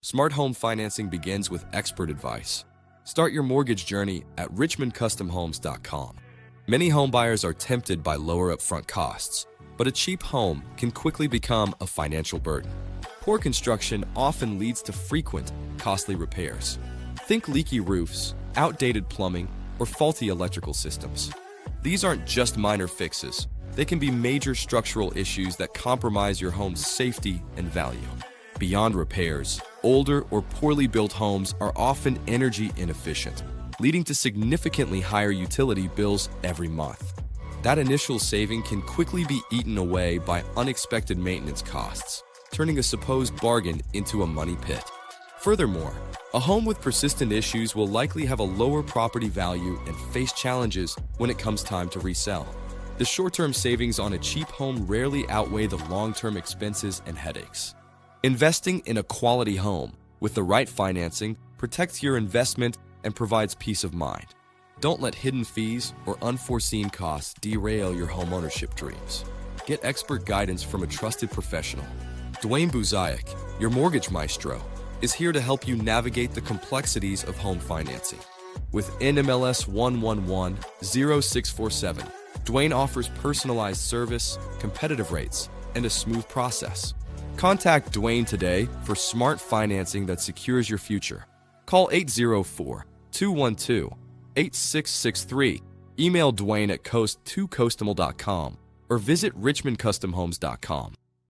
Smart home financing begins with expert advice. Start your mortgage journey at richmondcustomhomes.com. Many homebuyers are tempted by lower upfront costs, but a cheap home can quickly become a financial burden. Poor construction often leads to frequent, costly repairs. Think leaky roofs, outdated plumbing, or faulty electrical systems. These aren't just minor fixes. They can be major structural issues that compromise your home's safety and value. Beyond repairs, older or poorly built homes are often energy inefficient, leading to significantly higher utility bills every month. That initial saving can quickly be eaten away by unexpected maintenance costs, turning a supposed bargain into a money pit. Furthermore, a home with persistent issues will likely have a lower property value and face challenges when it comes time to resell. The short-term savings on a cheap home rarely outweigh the long-term expenses and headaches. Investing in a quality home with the right financing protects your investment and provides peace of mind. Don't let hidden fees or unforeseen costs derail your homeownership dreams. Get expert guidance from a trusted professional. Dwayne Buzayak, your mortgage maestro, is here to help you navigate the complexities of home financing. With NMLS 1110647, Dwayne offers personalized service, competitive rates, and a smooth process. Contact Dwayne today for smart financing that secures your future. Call 804-212-8663, email Dwayne at coast2coastal.com, or visit richmondcustomhomes.com.